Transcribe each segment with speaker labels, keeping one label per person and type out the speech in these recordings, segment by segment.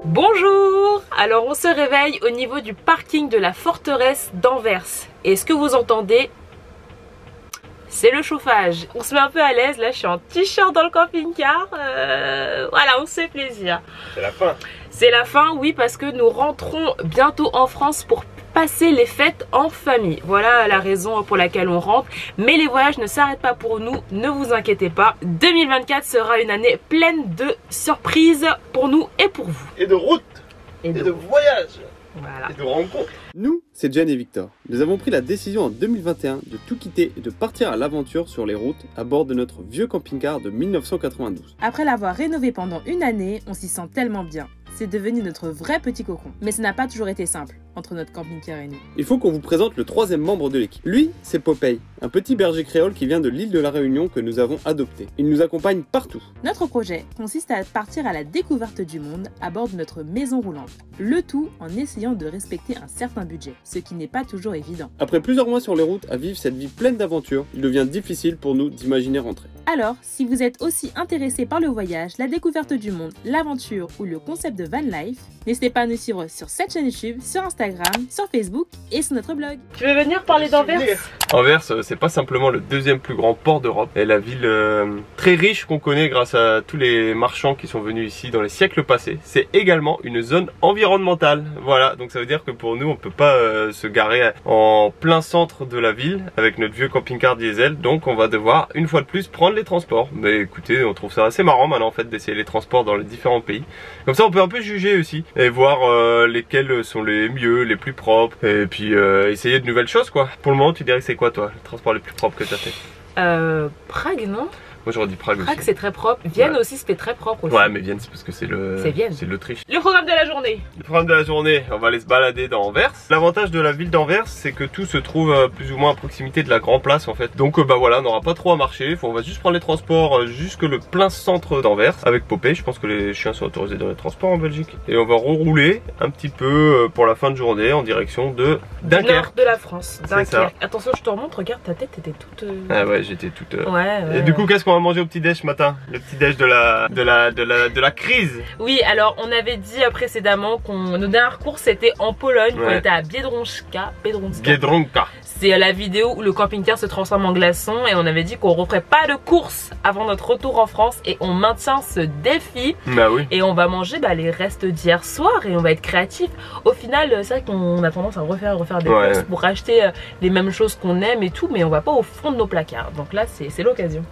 Speaker 1: Bonjour! Alors on se réveille au niveau du parking de la forteresse d'Anvers. Et ce que vous entendez, c'est le chauffage. On se met un peu à l'aise, là je suis en t-shirt dans le camping-car. Voilà, on se fait plaisir.
Speaker 2: C'est la fin.
Speaker 1: C'est la fin, oui, parce que nous rentrons bientôt en France pour passer les fêtes en famille. Voilà la raison pour laquelle on rentre. Mais les voyages ne s'arrêtent pas pour nous, ne vous inquiétez pas. 2024 sera une année pleine de surprises pour nous et pour vous.
Speaker 2: Et de route. Et de voyages.
Speaker 1: Voilà.
Speaker 2: Et de rencontres.
Speaker 3: Nous, c'est Jen et Victor. Nous avons pris la décision en 2021 de tout quitter et de partir à l'aventure sur les routes à bord de notre vieux camping-car de 1992.
Speaker 4: Après l'avoir rénové pendant une année, on s'y sent tellement bien. C'est devenu notre vrai petit cocon. Mais ce n'a pas toujours été simple entre notre camping-car et nous.
Speaker 3: Il faut qu'on vous présente le troisième membre de l'équipe. Lui, c'est Popeye, un petit berger créole qui vient de l'île de la Réunion que nous avons adopté. Il nous accompagne partout.
Speaker 4: Notre projet consiste à partir à la découverte du monde à bord de notre maison roulante. Le tout en essayant de respecter un certain budget, ce qui n'est pas toujours évident.
Speaker 3: Après plusieurs mois sur les routes à vivre cette vie pleine d'aventures, il devient difficile pour nous d'imaginer rentrer.
Speaker 4: Alors, si vous êtes aussi intéressé par le voyage, la découverte du monde, l'aventure ou le concept de van life, n'hésitez pas à nous suivre sur cette chaîne YouTube, sur Instagram, sur Facebook et sur notre blog.
Speaker 1: Tu veux venir parler d'Anvers?
Speaker 2: Anvers, c'est pas simplement le deuxième plus grand port d'Europe, et la ville très riche qu'on connaît grâce à tous les marchands qui sont venus ici dans les siècles passés. C'est également une zone environnementale. Voilà, donc ça veut dire que pour nous, on peut pas se garer en plein centre de la ville avec notre vieux camping-car diesel, donc on va devoir une fois de plus prendre les transports. Mais écoutez, on trouve ça assez marrant maintenant en fait d'essayer les transports dans les différents pays. Comme ça, on peut un peu juger aussi et voir lesquels sont les mieux, les plus propres, et puis essayer de nouvelles choses quoi. Pour le moment, tu dirais que c'est quoi toi, le transport le plus propre que tu as fait?
Speaker 1: Prague, non?
Speaker 2: Moi j'aurais dit Prague
Speaker 1: Prague
Speaker 2: aussi.
Speaker 1: c'est très propre. Vienne
Speaker 2: Ouais.
Speaker 1: aussi c'était très propre aussi.
Speaker 2: Ouais, mais Vienne c'est parce que c'est
Speaker 1: Vienne.
Speaker 2: c'est l'Autriche.
Speaker 1: Le programme de la journée.
Speaker 2: Le programme de la journée, on va aller se balader dans Anvers. L'avantage de la ville d'Anvers, c'est que tout se trouve plus ou moins à proximité de la Grand Place en fait. Donc bah voilà, on n'aura pas trop à marcher. On va juste prendre les transports jusque le plein centre d'Anvers avec Popeye. Je pense que les chiens sont autorisés dans les transports en Belgique. Et on va rouler un petit peu pour la fin de journée en direction de Dunkerque.
Speaker 1: Nord de la France.
Speaker 2: C'est ça.
Speaker 1: Attention, je te remonte, regarde ta tête, t'étais toute.
Speaker 2: Ah ouais, j'étais toute.
Speaker 1: Ouais.
Speaker 2: Et du coup, qu'est-ce qu'on va manger au petit-déj ce matin? Le petit-déj de la crise.
Speaker 1: Oui, alors on avait dit précédemment qu'on nos dernières courses c'était en Pologne,
Speaker 2: Ouais.
Speaker 1: on était à Biedronka.
Speaker 2: Biedronka.
Speaker 1: C'est la vidéo où le camping-car se transforme en glaçon et on avait dit qu'on referait pas de courses avant notre retour en France et on maintient ce défi.
Speaker 2: Bah oui.
Speaker 1: Et on va manger les restes d'hier soir et on va être créatif. Au final, c'est vrai qu'on a tendance à refaire des
Speaker 2: Ouais.
Speaker 1: courses pour acheter les mêmes choses qu'on aime et tout, mais on va pas au fond de nos placards. Donc là, c'est l'occasion.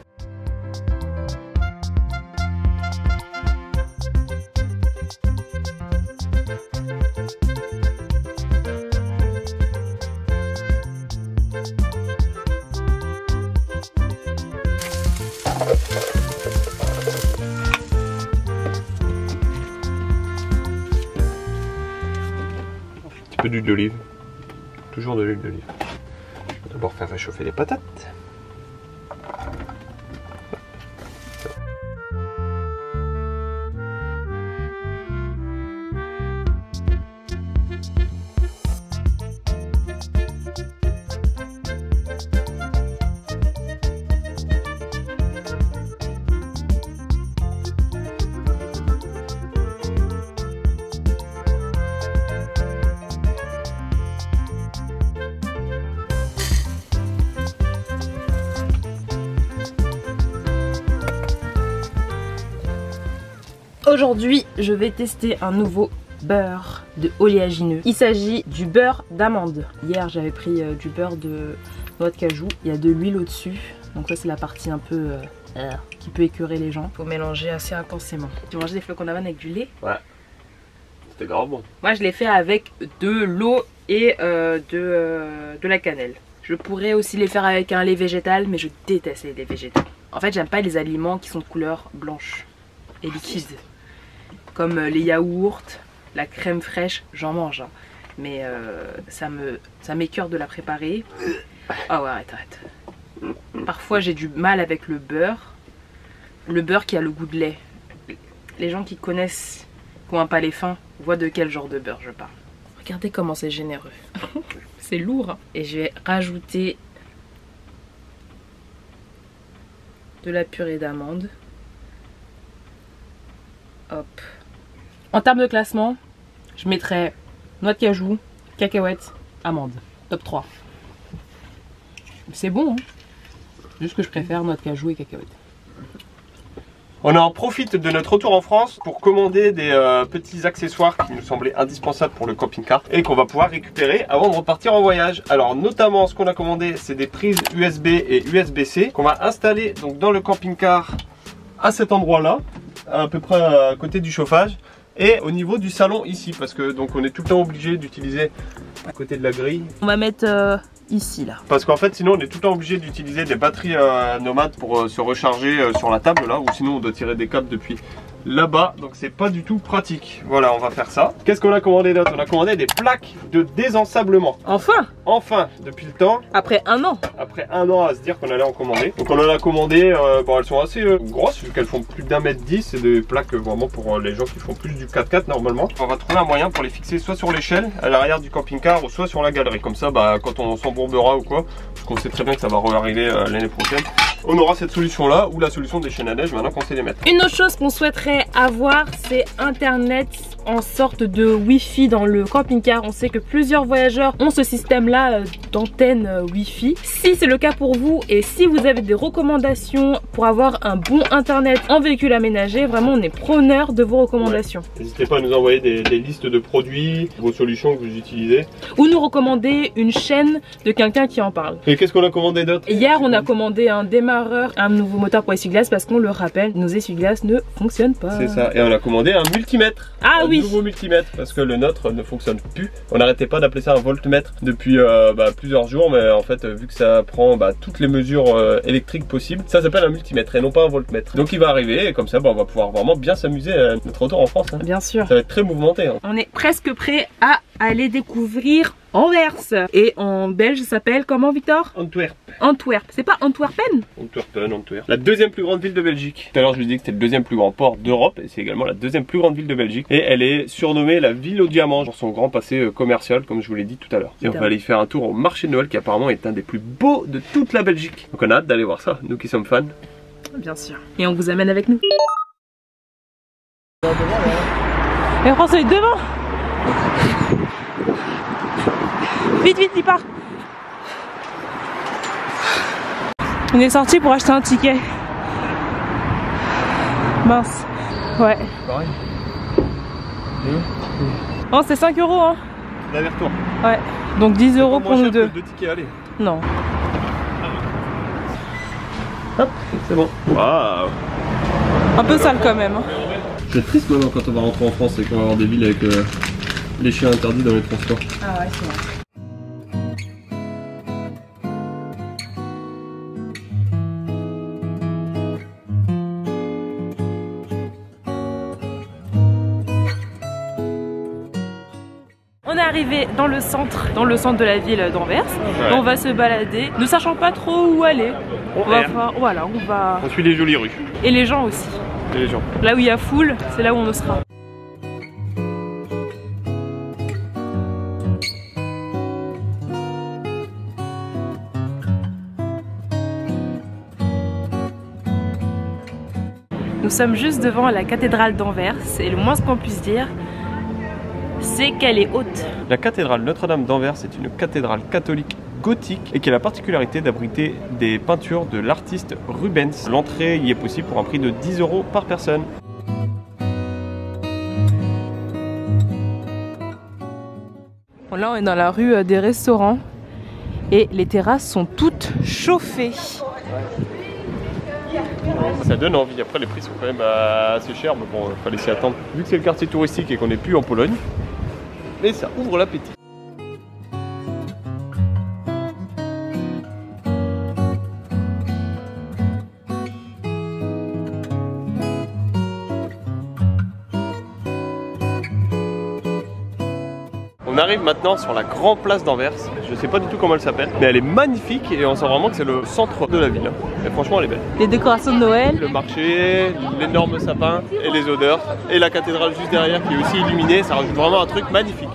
Speaker 2: Un peu d'huile d'olive. Toujours de l'huile d'olive. Je vais d'abord faire réchauffer les patates.
Speaker 1: Aujourd'hui, je vais tester un nouveau beurre de oléagineux. Il s'agit du beurre d'amande. Hier, j'avais pris du beurre de noix de cajou. Il y a de l'huile au-dessus. Donc ça, c'est la partie un peu qui peut écœurer les gens. Faut mélanger assez intensément. Tu manges des flocons d'amande avec du lait?
Speaker 2: Ouais. C'était grave bon.
Speaker 1: Moi, je l'ai fait avec de l'eau et de la cannelle. Je pourrais aussi les faire avec un lait végétal, mais je déteste les laits végétaux. En fait, j'aime pas les aliments qui sont de couleur blanche et liquide. Comme les yaourts, la crème fraîche, j'en mange. Hein. Mais ça m'écœure de la préparer. Ah ouais, arrête. Parfois, j'ai du mal avec le beurre. Le beurre qui a le goût de lait. Les gens qui connaissent, qui ont un palais fin, voient de quel genre de beurre je parle. Regardez comment c'est généreux. C'est lourd. Hein. Et je vais rajouter de la purée d'amande. Hop. En termes de classement, je mettrais noix de cajou, cacahuètes, amandes. Top 3. C'est bon, hein. Juste que je préfère noix de cajou et cacahuètes.
Speaker 2: On en profite de notre retour en France pour commander des petits accessoires qui nous semblaient indispensables pour le camping-car et qu'on va pouvoir récupérer avant de repartir en voyage. Alors notamment ce qu'on a commandé, c'est des prises USB et USB-C qu'on va installer donc dans le camping-car à cet endroit-là, à peu près à côté du chauffage et au niveau du salon ici, parce que donc on est tout le temps obligé d'utiliser à côté de la grille.
Speaker 1: On va mettre ici là.
Speaker 2: Parce qu'en fait sinon on est tout le temps obligé d'utiliser des batteries nomades pour se recharger sur la table là, ou sinon on doit tirer des câbles depuis là-bas, donc c'est pas du tout pratique. Voilà, on va faire ça. Qu'est-ce qu'on a commandé d'autre? On a commandé des plaques de désensablement.
Speaker 1: Enfin!
Speaker 2: Enfin, depuis le temps.
Speaker 1: Après un an.
Speaker 2: Après un an à se dire qu'on allait en commander. Donc on en a commandé, bon elles sont assez grosses vu qu'elles font plus d'1m10. C'est des plaques vraiment pour les gens qui font plus du 4x4 normalement. On va trouver un moyen pour les fixer soit sur l'échelle à l'arrière du camping-car ou soit sur la galerie. Comme ça, bah, quand on s'embourbera ou quoi, parce qu'on sait très bien que ça va re-arriver l'année prochaine, on aura cette solution là ou la solution des chaînes à neige maintenant qu'on sait les mettre.
Speaker 1: Une autre chose qu'on souhaiterait avoir, c'est internet en sorte de wifi dans le camping-car. On sait que plusieurs voyageurs ont ce système là d'antenne wifi. Si c'est le cas pour vous et si vous avez des recommandations pour avoir un bon internet en véhicule aménagé, vraiment on est preneur de vos recommandations.
Speaker 2: N'hésitez pas à nous envoyer des listes de produits, vos solutions que vous utilisez,
Speaker 1: ou nous recommander une chaîne de quelqu'un qui en parle.
Speaker 2: Et qu'est-ce qu'on a commandé d'autre?
Speaker 1: Hier on a commandé un démarreur, un nouveau moteur pour essuie-glace, parce qu'on le rappelle, nos essuie-glaces ne fonctionnent pas.
Speaker 2: C'est ça, et on a commandé un multimètre.
Speaker 1: Ah oui,
Speaker 2: nouveau multimètre, parce que le nôtre ne fonctionne plus. On n'arrêtait pas d'appeler ça un voltmètre depuis plusieurs jours, mais en fait vu que ça prend toutes les mesures électriques possibles, ça s'appelle un multimètre et non pas un voltmètre. Donc il va arriver et comme ça on va pouvoir vraiment bien s'amuser à notre retour en France, hein.
Speaker 1: Bien sûr.
Speaker 2: Ça va être très mouvementé, hein.
Speaker 1: On est presque prêt à aller découvrir Anvers. Et en belge ça s'appelle comment, Victor?
Speaker 2: Antwerp.
Speaker 1: Antwerp. C'est pas Antwerpen?
Speaker 2: Antwerp. La deuxième plus grande ville de Belgique. Tout à l'heure je vous ai dit que c'était le deuxième plus grand port d'Europe et c'est également la deuxième plus grande ville de Belgique. Et elle est surnommée la ville au diamant pour son grand passé commercial, comme je vous l'ai dit tout à l'heure. Et on va aller faire un tour au marché de Noël qui apparemment est un des plus beaux de toute la Belgique. Donc on a hâte d'aller voir ça, nous qui sommes fans.
Speaker 1: Bien sûr. Et on vous amène avec nous. Et François est devant. Vite, vite, il part. On est sorti pour acheter un ticket. Mince. Ouais.
Speaker 2: Pareil.
Speaker 1: Oh, c'est 5 € hein.
Speaker 2: L'aller-retour.
Speaker 1: Ouais. Donc 10 € pour nous deux.
Speaker 2: 2 tickets, allez.
Speaker 1: Non.
Speaker 2: Hop, c'est bon. Waouh.
Speaker 1: Un peu sale quand même. Hein.
Speaker 2: Je suis triste maintenant quand on va rentrer en France et qu'on va avoir des villes avec les chiens interdits dans les transports.
Speaker 1: Ah ouais, c'est vrai. On est arrivé dans le centre de la ville d'Anvers. Ouais. On va se balader, ne sachant pas trop où aller. On
Speaker 2: suit les jolies rues.
Speaker 1: Et les gens aussi.
Speaker 2: Et les gens.
Speaker 1: Là où il y a foule, c'est là où on sera. Nous sommes juste devant la cathédrale d'Anvers et le moins qu'on puisse dire, c'est qu'elle est haute.
Speaker 2: La cathédrale Notre-Dame d'Anvers est une cathédrale catholique gothique et qui a la particularité d'abriter des peintures de l'artiste Rubens. L'entrée y est possible pour un prix de 10 € par personne.
Speaker 1: Bon, là on est dans la rue des restaurants et les terrasses sont toutes chauffées.
Speaker 2: Ça donne envie, après les prix sont quand même assez chers, mais bon, il fallait s'y attendre. Vu que c'est le quartier touristique et qu'on n'est plus en Pologne, mais ça ouvre l'appétit. On arrive maintenant sur la grande place d'Anvers. Je sais pas du tout comment elle s'appelle, mais elle est magnifique et on sent vraiment que c'est le centre de la ville. Et franchement, elle est belle.
Speaker 1: Les décorations de Noël.
Speaker 2: Le marché, l'énorme sapin et les odeurs. Et la cathédrale juste derrière qui est aussi illuminée. Ça rajoute vraiment un truc magnifique.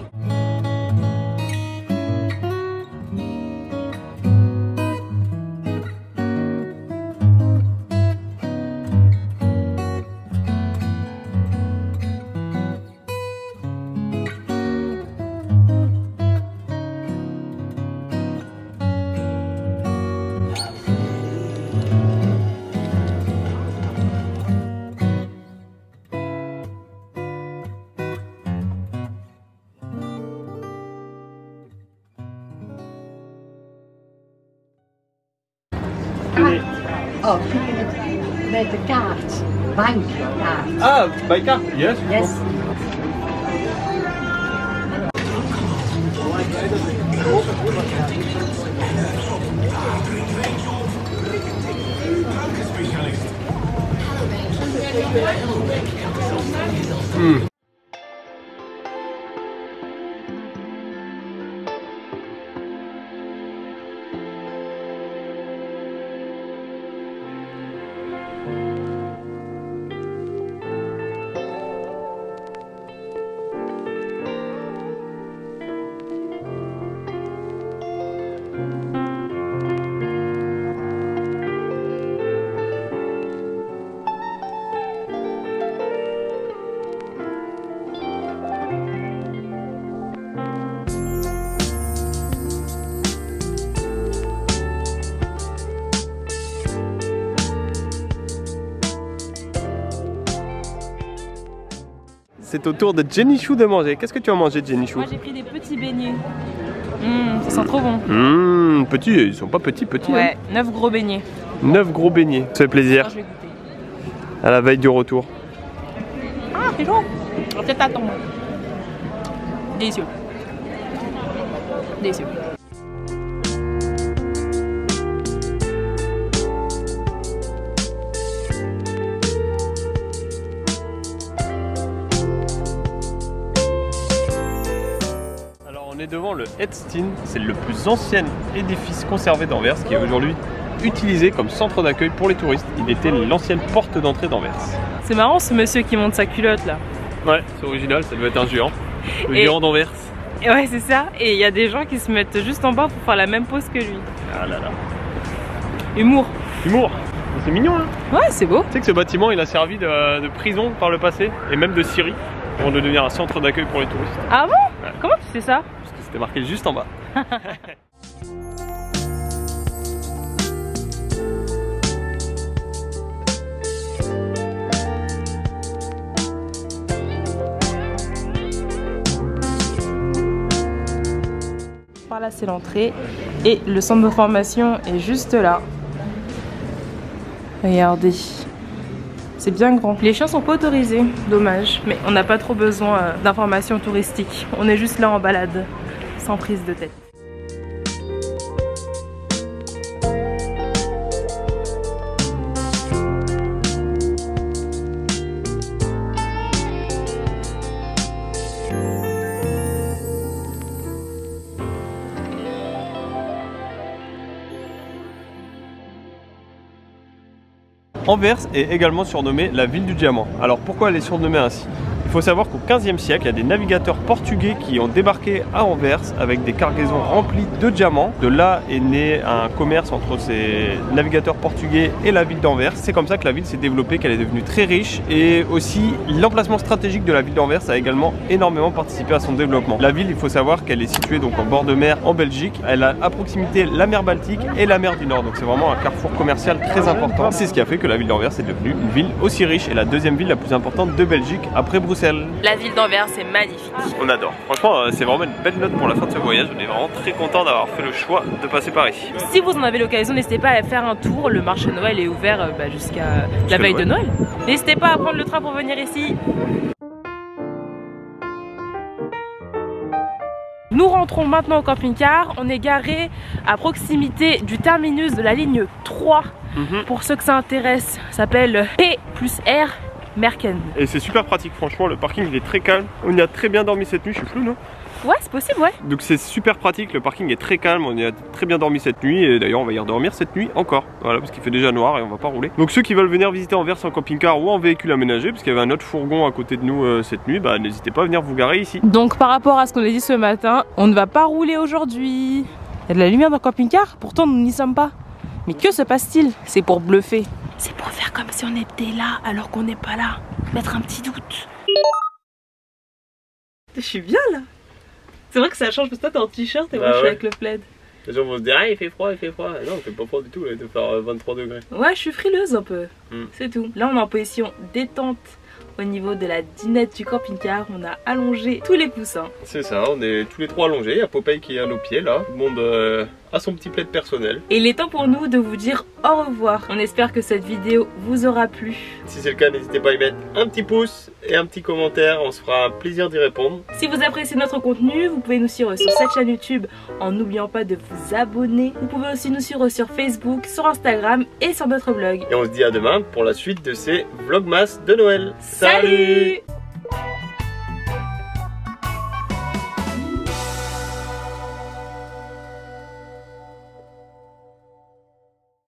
Speaker 2: tenez.
Speaker 5: Oh, met de kaart. Bankkaart.
Speaker 2: Ah, by card? Yes.
Speaker 5: Yes.
Speaker 2: C'est au tour de Jenny Chou de manger. Qu'est-ce que tu as mangé, Jenny Chou?
Speaker 1: Moi j'ai pris des petits beignets. Ça sent trop bon.
Speaker 2: Petits, ils sont pas petits.
Speaker 1: Ouais, 9 gros beignets.
Speaker 2: 9 gros beignets. Ça fait plaisir.
Speaker 1: Alors, je vais goûter.
Speaker 2: À la veille du retour.
Speaker 1: Ah, c'est chaud. Peut-être attendre. Délicieux. Délicieux.
Speaker 2: On est devant le Edstein, c'est le plus ancien édifice conservé d'Anvers qui est aujourd'hui utilisé comme centre d'accueil pour les touristes. Il était l'ancienne porte d'entrée d'Anvers.
Speaker 1: C'est marrant ce monsieur qui monte sa culotte là.
Speaker 2: Ouais, c'est original, ça doit être un géant. Le géant d'Anvers.
Speaker 1: Et ouais, c'est ça. Et il y a des gens qui se mettent juste en bas pour faire la même pose que lui.
Speaker 2: Ah là là.
Speaker 1: Humour.
Speaker 2: Humour. C'est mignon hein.
Speaker 1: Ouais, c'est beau.
Speaker 2: Tu sais que ce bâtiment il a servi de prison par le passé et même de Syrie pour devenir un centre d'accueil pour les touristes.
Speaker 1: Ah bon? Ouais. Comment tu sais ça?
Speaker 2: Parce que c'était marqué juste en bas.
Speaker 1: Par là c'est l'entrée et le centre de formation est juste là. Regardez. C'est bien grand. Les chiens sont pas autorisés, dommage. Mais on n'a pas trop besoin d'informations touristiques. On est juste là en balade, sans prise de tête.
Speaker 2: Anvers est également surnommée la ville du diamant. Alors pourquoi elle est surnommée ainsi? Il faut savoir qu'au XVe siècle, il y a des navigateurs portugais qui ont débarqué à Anvers avec des cargaisons remplies de diamants. De là est né un commerce entre ces navigateurs portugais et la ville d'Anvers. C'est comme ça que la ville s'est développée, qu'elle est devenue très riche. Et aussi, l'emplacement stratégique de la ville d'Anvers a également énormément participé à son développement. La ville, il faut savoir qu'elle est située donc en bord de mer en Belgique. Elle a à proximité la mer Baltique et la mer du Nord. Donc c'est vraiment un carrefour commercial très important. C'est ce qui a fait que la ville d'Anvers est devenue une ville aussi riche et la deuxième ville la plus importante de Belgique après Bruxelles.
Speaker 1: La ville d'Anvers, c'est magnifique.
Speaker 2: On adore. Franchement, c'est vraiment une belle note pour la fin de ce voyage. On est vraiment très content d'avoir fait le choix de passer par ici.
Speaker 1: Si vous en avez l'occasion, n'hésitez pas à faire un tour. Le marché de Noël est ouvert jusqu'à la veille de Noël. N'hésitez pas à prendre le train pour venir ici. Nous rentrons maintenant au camping-car. On est garé à proximité du terminus de la ligne 3. Pour ceux que ça intéresse, ça s'appelle P+R Merken.
Speaker 2: Et c'est super pratique, franchement, le parking il est très calme. On y a très bien dormi cette nuit, je suis flou, non?
Speaker 1: Ouais, c'est possible, ouais.
Speaker 2: Donc c'est super pratique, le parking est très calme, on y a très bien dormi cette nuit et d'ailleurs on va y redormir cette nuit encore. Voilà, parce qu'il fait déjà noir et on va pas rouler. Donc ceux qui veulent venir visiter Anvers en camping-car ou en véhicule aménagé, parce qu'il y avait un autre fourgon à côté de nous cette nuit, bah n'hésitez pas à venir vous garer ici.
Speaker 1: Donc par rapport à ce qu'on a dit ce matin, on ne va pas rouler aujourd'hui. Il y a de la lumière dans le camping-car, pourtant nous n'y sommes pas. Mais que se passe-t-il? C'est pour bluffer. C'est pour faire comme si on était là alors qu'on n'est pas là. Mettre un petit doute. Je suis bien là. C'est vrai que ça change parce que toi t'es en t-shirt et moi je suis avec le plaid.
Speaker 2: Les gens vont se dire ah il fait froid, il fait froid. Non, il fait pas froid du tout, il doit faire 23 degrés.
Speaker 1: Ouais, je suis frileuse un peu. C'est tout. Là on est en position détente au niveau de la dinette du camping-car. On a allongé tous les coussins.
Speaker 2: C'est ça, on est tous les trois allongés. Il y a Popeye qui est à nos pieds là. Tout le monde à son petit plaid personnel.
Speaker 4: Et il est temps pour nous de vous dire au revoir. On espère que cette vidéo vous aura plu.
Speaker 2: Si c'est le cas, n'hésitez pas à y mettre un petit pouce et un petit commentaire, on se fera un plaisir d'y répondre.
Speaker 4: Si vous appréciez notre contenu, vous pouvez nous suivre sur cette chaîne YouTube en n'oubliant pas de vous abonner. Vous pouvez aussi nous suivre sur Facebook, sur Instagram et sur notre blog.
Speaker 2: Et on se dit à demain pour la suite de ces Vlogmas de Noël.
Speaker 4: Salut!